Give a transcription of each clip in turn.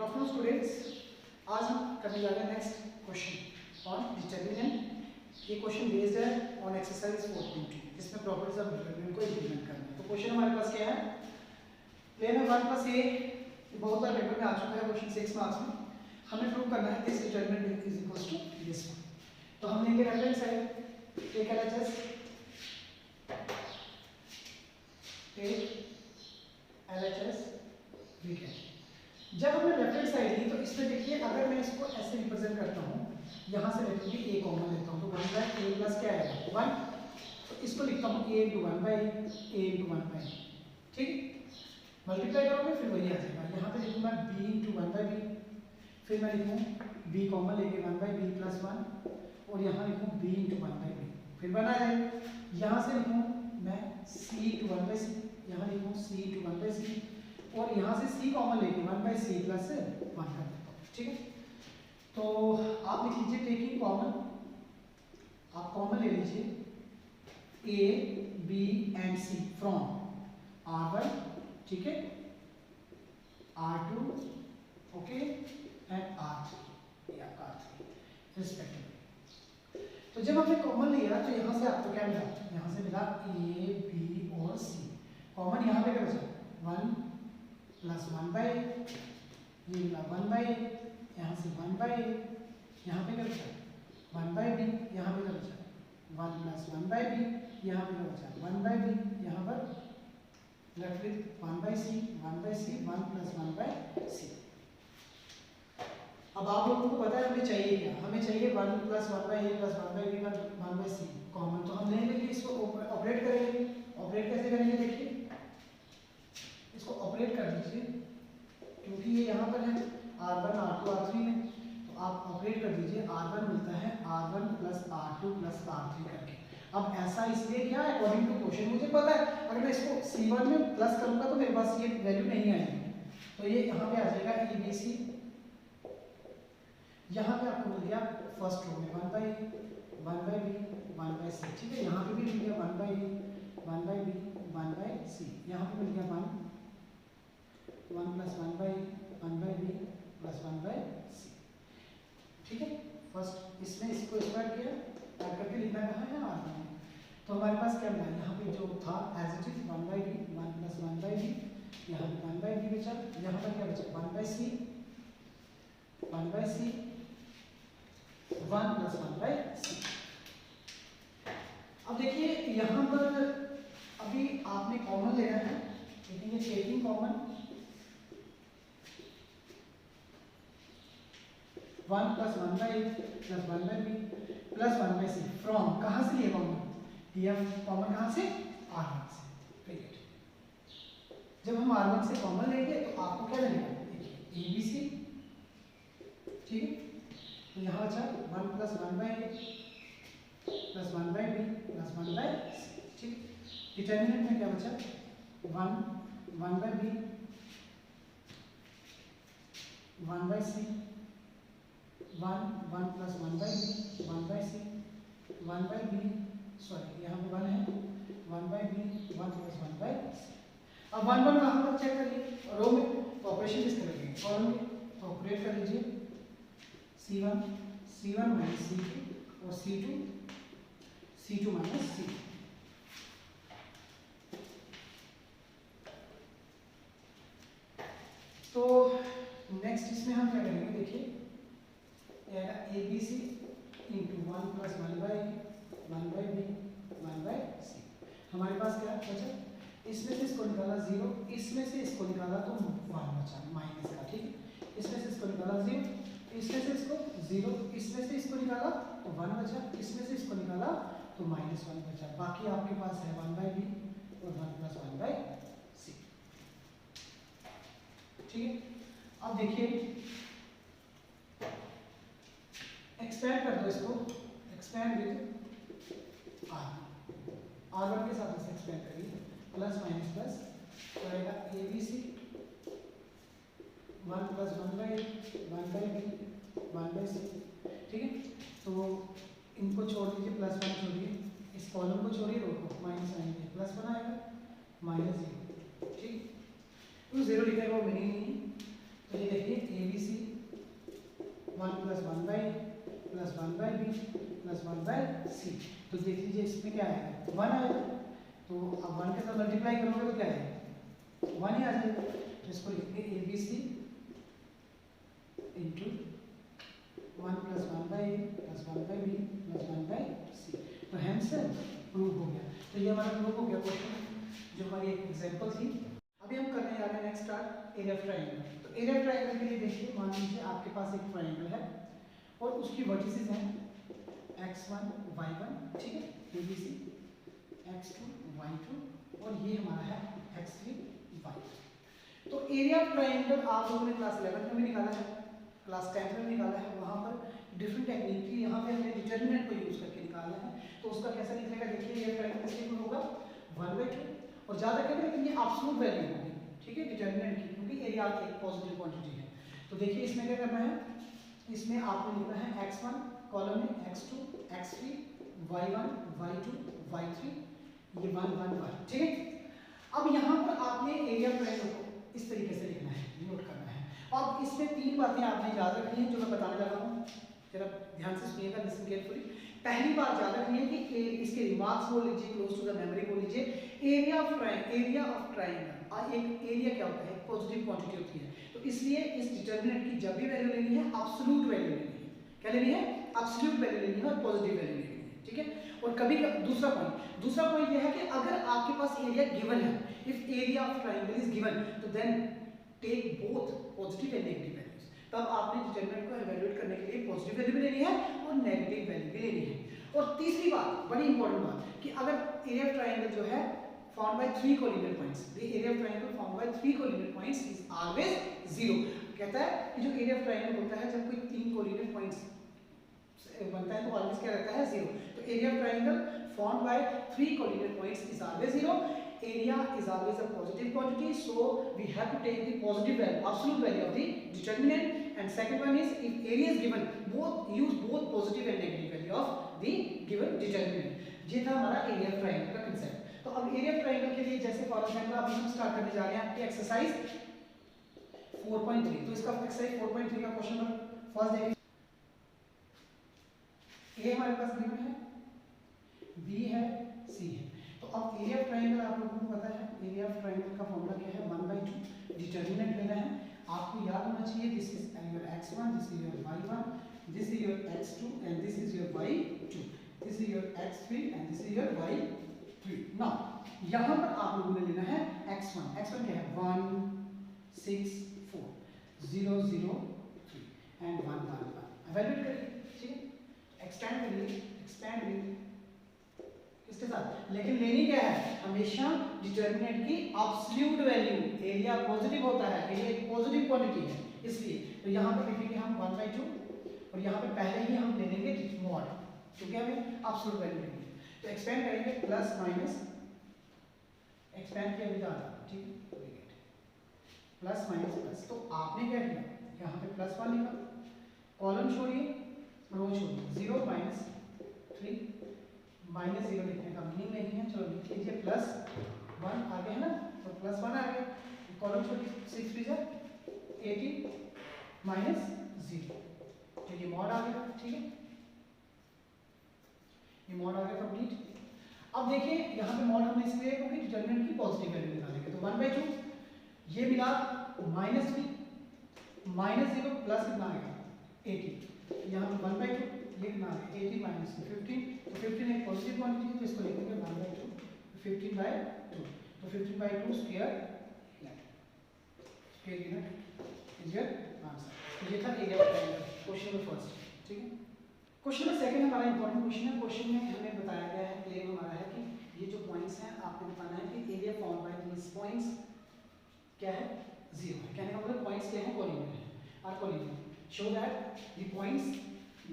Good afternoon students, आज हम करने जा रहे हैं नेक्स्ट क्वेश्चन ऑन डिटरमिनेंट। ये क्वेश्चन बेस्ड है ऑन एक्सरसाइज 4.2 जिसमें प्रॉपर्टीज ऑफ डिटरमिनेंट को इंप्लीमेंट करना है। तो क्वेश्चन हमारे पास क्या है, प्लेन ऑफ 1 प्लस ए, बहुत बार पेपर में आ चुका है क्वेश्चन 6 मार्क्स में। हमें प्रूव करना है this determinant is equals to this one. तो हम लेंगे रेफरेंस साइड एक एलएचएस वीकेंड। जब हमने रेफरेंस साइड ली तो इसमें देखिए, अगर मैं इसको ऐसे रिप्रेजेंट करता हूँ, यहाँ से लेते हैं ए कॉमन लेता हूँ तो 1 बाय ए प्लस क्या आएगा 1। तो इसको लिखता हूँ a into 1 by a into 1 by, ठीक, मल्टीप्लाई करोगे फिर वही आ जाएगा। यहाँ पे लिखूँ मैं बी इंटू 1 बाई बी, फिर मैं लिखूँ बी कॉमन लेके 1 बाई बी प्लस 1 और यहाँ लिखूँ बी इंटू 1 बाई बी, फिर बना जाए। यहाँ से लिखूँ मैं सी इंटू 1 बाई सी, यहाँ लिखूँ सी इंटू 1 बाई सी और यहाँ से c कॉमन लेके 1 बाई सी प्लस 1 कर देता हूँ, ठीक है। तो आप लिख लीजिए टेकिंग कॉमन, आप कॉमन ले लीजिए a b and c from r1, ठीक है, r2 ओके एंड r3 या r3 रिस्पेक्टिवली। तो जब हमने कॉमन लिया तो यहाँ से आपको क्या मिला, यहाँ से मिला a b और c। कॉमन यहाँ पे कर 1 प्लस 1 बाई, ये मिला 1 बाई, यहाँ से 1 बाई, यहाँ पे कर बचा 1 बाई बी, यहाँ पे कर बचा 1 प्लस 1 बाई बी, यहाँ पे कर बचा 1 बाई बी, यहाँ पर left with 1 by c 1 plus 1 by c. अब आप लोगों को पता है हमें चाहिए क्या, हमें चाहिए 1 plus 1 by a plus 1 by b 1 by c common. तो हम ले लेंगे, इसको ऑपरेट करेंगे। ऑपरेट कैसे करेंगे देखिए, इसको ऑपरेट कर दीजिए क्योंकि ये यहाँ पर है R1 R2 R3 में, तो आप ऑपरेट कर दीजिए। R1 मिलता है R1 plus R2 plus R3 करके। अब ऐसा इसलिए किया अकॉर्डिंग टू क्वेश्चन, मुझे पता है अगर मैं इसको C1 में प्लस करूँगा तो मेरे पास ये वैल्यू नहीं आएगी, तो ये यहाँ पे आ जाएगा ABC। यहाँ पे आपको मिल गया फर्स्ट रो में 1 बाई बी 1 बाई सी, ठीक है। यहाँ पे भी मिल गया 1 बाई बी 1 बाई सी, यहाँ पे मिल गया 1 plus 1 by b plus 1 by c, ठीक है। फर्स्ट इसमें इसको स्क्वायर किया, ऐड करके लिखना कहाँ है R1 में। तो हमारे पास क्या मिला, यहाँ पे जो था as it is 1 by b 1 plus 1 by b, यहाँ पे 1 बाई बी बचा, यहाँ पर क्या बचा 1 by c 1 plus 1 by c. अब देखिए यहाँ पर अभी आपने कॉमन लेना है, लेकिन ये taking common 1 plus 1 by plus 1 by b plus 1 by c from, कहाँ से लिए कॉमन, DF कॉमन कहाँ से R1 से, क्रिएट। जब हम R1 से कॉमन लेंगे तो आपको क्या लगेगा, देखिए ABC, ठीक है। तो यहाँ बचा 1 plus 1 by plus 1 by b plus 1 by c, ठीक। डिटरमिनेंट में क्या बचा 1 by b 1 by c 1 plus 1 by b 1 by c 1 by b, sorry यहाँ पे 1 है 1 by b 1 plus 1 by c. अब 1 कहाँ पर चेक करिए, रो में, तो ऑपरेशन किस तरह के कॉलम में, तो ऑपरेट कर लीजिए C1 माइनस C2 और C2 माइनस C। तो नेक्स्ट इसमें हम क्या करेंगे देखिए, ABC into 1 plus 1 by b 1 by c. हमारे पास क्या बचा, इसमें से इसको निकाला 0, इसमें से इसको निकाला तो 1 बचा माइनस का, ठीक। इसमें से इसको निकाला 0, इसमें से इसको 0, इसमें से इसको निकाला तो 1 बचा, इसमें से इसको निकाला तो माइनस 1 बचा। बाकी आपके पास है 1 बाई बी और 1 प्लस 1 बाई सी, ठीक है। अब देखिए एक्सपेंड कर दो इसको, एक्सपेंड विद R1 के साथ इसे एक्सपेंड करिए, प्लस माइनस प्लस तो आएगा ABC 1 plus 1 by b 1 by c, ठीक है। तो इनको छोड़ दीजिए, प्लस 1 छोड़िए, इस कॉलम को छोड़िए, रो को माइनस आएंगे, प्लस 1 आएगा माइनस 0, ठीक। तो 0 लिखने का मीनिंग नहीं है। तो ये देखिए ABC plus one by plus one by b plus one by c. तो देख लीजिए इसमें क्या आएगा, वन आएगा। तो अब वन के साथ मल्टीप्लाई करोगे तो क्या आएगा, वन ही आ जाएगा। इसको लिखेंगे a b c into one plus one by a plus one by b plus one by c. तो हेंस प्रूव हो गया। तो ये हमारा प्रूव हो गया क्वेश्चन, जो हमारी एक एग्जांपल थी। अभी हम करने जा रहे हैं next start area of triangle. तो एरिया ऑफ ट्रायंगल के लिए देखिए, मान लीजिए आपके पास एक ट्रायंगल है और उसकी वर्टिसेस हैं x1 y1, ठीक है, ABC, x2 y2 और ये हमारा है x3 y3। तो एरिया ऑफ ट्रायंगल आप लोगों ने क्लास 11 में भी निकाला है, क्लास 10 में भी निकाला है। वहाँ पर डिफरेंट टेक्निक थी, यहाँ पे हमने डिटरमिनेंट को यूज करके निकालना है। तो उसका कैसा निकलेगा देखिए, ये ट्रायंगल किसके होगा 1/2 और ज़्यादा कहते हैं लेकिन ये एब्सोल्यूट वैल्यू होगी, ठीक है, डिटरमिनेंट की, क्योंकि एरिया एक पॉजिटिव क्वांटिटी है। तो देखिए इसमें क्या करना है, इसमें आपने लिखना है x1 कॉलम में x2 x3 y1 y2 y3, ये 1 1 1, ठीक है। अब यहाँ पर आपने एरिया ऑफ ट्रायंगल को इस तरीके से लिखना है, नोट करना है। और इसमें तीन बातें आपने याद रखनी है जो मैं बताने जा रहा हूँ, जरा ध्यान से सुनिएगा, लिसन केयरफुली। पहली बात याद रखनी है कि इसके रिमार्क्स बोल लीजिए, क्लोज टू द मेमोरी बोल लीजिए। एरिया ऑफ ट्रायंगल एक एरिया क्या होता है, पॉजिटिव क्वांटिटी होती है। तो इसलिए इस डिटरमिनेंट की जब भी वैल्यू लेनी है एब्सोल्यूट वैल्यू लेनी है। क्या लेनी है, एब्सोल्यूट वैल्यू लेनी है और पॉजिटिव वैल्यू लेनी है, ठीक है। और कभी दूसरा पॉइंट यह है कि अगर आपके पास एरिया गिवन है, if area of triangle is given, तो then take both positive and negative values. तब आपने डिटरमिनेंट को इवैल्यूएट करने के लिए पॉजिटिव वैल्यू भी लेनी है और नेगेटिव वैल्यू भी लेनी है। और तीसरी बात, बड़ी इंपॉर्टेंट बात, कि अगर एरिया ऑफ ट्रायंगल जो है found by 3 collinear points, the area of triangle found by 3 collinear points is always 0। कहता है कि जो एरिया ऑफ ट्रायंगल होता है जब कोई 3 कोलिनियर पॉइंट्स बनता है तो ऑलवेज क्या रहता है, 0। तो area of triangle found by 3 collinear points is always 0। Area is always a positive quantity, so we have to take the positive value, absolute value of the determinant. And second one is, if area is given, use both positive and negative value of the given determinant. ये था हमारा area of triangle का concept. तो अब area of triangle के लिए जैसे for example अभी हम स्टार्ट करने जा रहे हैं आपकी एक्सरसाइज 4.3। तो इसका एक्सरसाइज 4.3 का क्वेश्चन नंबर फर्स्ट देखिए। ए हमारे पास गिवन है, बी है, सी है। तो अब एरिया ऑफ ट्रायंगल आप लोगों को पता है, एरिया ऑफ ट्रायंगल का फॉर्मूला क्या है, 1/2। डिटरमिनेंट लेना है, आपको याद होना चाहिए, this is your x1, this is your y1, this is your x2 and this is your y2, this is your x3 and this is your y3। Now यहां पर आप लोगों ने लेना है x1 क्या है 1 6 4 0 0 3 एंड 1 1 1। इवैल्यूएट करिए, ठीक है, एक्सटेंड करिए इसके साथ। लेकिन लेनी क्या है, हमेशा डिटरमिनेंट की एब्सोल्यूट वैल्यू। एरिया पॉजिटिव होता है, एरिया एक पॉजिटिव क्वांटिटी है, इसलिए तो यहाँ पर लिखेंगे हम 1/2 और यहाँ पे पहले ही हम ले लेंगे मॉड, क्योंकि हमें एब्सोल्यूट वैल्यू लेनी है। तो एक्सपेंड करेंगे प्लस माइनस, एक्सपेंड किया विदाउट, ठीक है, प्लस माइनस प्लस। तो आपने क्या किया, यहाँ पे +1 लिखा, कॉलम छोड़िए रो छोड़िए, 0 -3 -0 लिखने का मीनिंग नहीं है, चलो लिख लीजिए +1 आ गया है ना, तो +1 आ गया, कॉलम छोड़िए 6 3 18 -0, तो ये मॉड आ गया, ठीक है, ये मॉड आ गया कंप्लीट। अब देखिए यहाँ पे मॉड हमने इसलिए क्योंकि डिटरमिनेंट की पॉजिटिव वैल्यू निकालेंगे। तो 1/2 ये मिला -3 -0 प्लस कितना आएगा 18, यहाँ पे 1/2 ये कितना आ गया 18 - 15, तो 15 एक पॉजिटिव क्वांटिटी है, तो इसको लिखेंगे 1/2 15/2, तो 15/2 square unit is your answer. तो ये था area of triangle, question number first, ठीक है। क्वेश्चन नंबर सेकंड हमारा इंपॉर्टेंट क्वेश्चन है। क्वेश्चन में हमें बताया गया है, क्लेम हमारा है कि ये जो पॉइंट्स हैं आपको बताना है कि area found by these points क्या है, 0 है। कहने का मतलब पॉइंट्स क्या है, कोलिनियर है, are collinear. Show that the points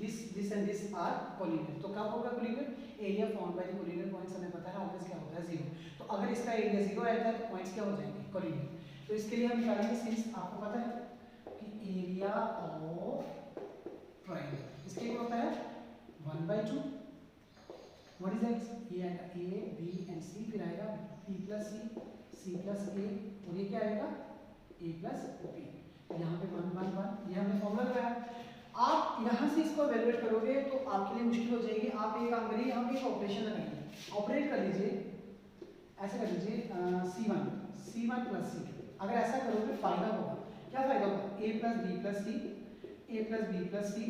this and this are collinear. तो कब होगा collinear, area found by the collinear points हमें पता है ऑलवेज क्या होता है 0। तो अगर इसका एरिया 0 आया था तो पॉइंट्स क्या हो जाएंगे, कोलिनियर। तो इसके लिए हम निकालेंगे, सिंस आपको पता है कि एरिया ऑफ ट्रायंगल इसके क्या होता है 1/2, व्हाट इज एक्स, ये आएगा a b एंड c, फिर आएगा b + c + a और ये क्या आएगा a + b। यहाँ पे 1 1 1, ये हमने फॉर्मूला लगाया। आप आप यहाँ से इसको एवेलुएट करोगे तो आपके लिए मुश्किल हो जाएगी। आप ये काम करिए, यहाँ पे एक ऑपरेशन लगाइए, ऑपरेट कर लीजिए, ऐसे कर लीजिए C1 प्लस C2। अगर ऐसा करोगे फायदा होगा, क्या फायदा होगा, A plus b plus c, a plus b plus c,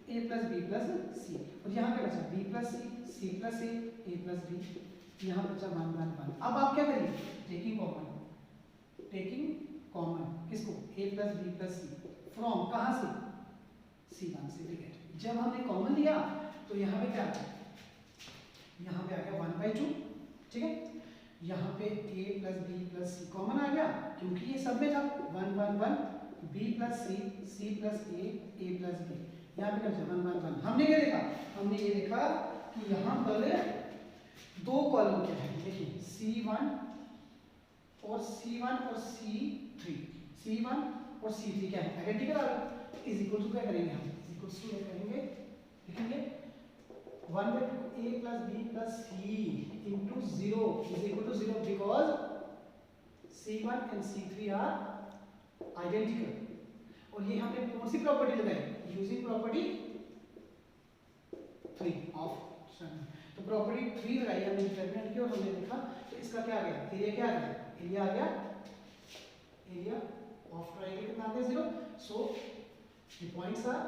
a plus b plus c, और यहाँ पे बचा b plus c plus a plus b, यहाँ बचा 1 1 1। अब आप क्या करिए, टेकिंग कॉमन किसको, a plus b plus c from कहाँ से, C1 से, ठीक है। जब हमने कॉमन लिया तो यहाँ पे क्या आ गया, यहाँ पे आ गया 1/2, ठीक है। यहाँ पे a plus b plus c common आ गया क्योंकि ये सब में था 1 1 1, b plus c plus a plus b, यहाँ पे क्या 1 1 1। हमने क्या देखा, हमने ये देखा कि यहाँ पर दो कॉलम क्या है, देखिए C1 और C3, C1 और C3 क्या है, आइडेंटिकल आ रहा है, इज इक्वल टू क्या करेंगे हम, इज इक्वल टू क्या करेंगे, लिखेंगे 1/2 a plus b plus c into 0 is equal to 0 because C1 and C3 are identical। और ये हमने कौन सी प्रॉपर्टी लगाई, यूजिंग प्रॉपर्टी 3 ऑफ, तो प्रॉपर्टी 3 लगाई हमने डिटरमिनेंट की और हमने देखा तो इसका क्या आ गया, एरिया क्या आ गया, एरिया आ गया, एरिया ऑफ ट्रायंगल कितना आ गया 0। So the points are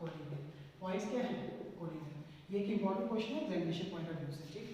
collinear, points क्या है, कोलिनियर। ये एक इंपॉर्टेंट क्वेश्चन है एग्जामिनेशन पॉइंट ऑफ व्यू से, ठीक।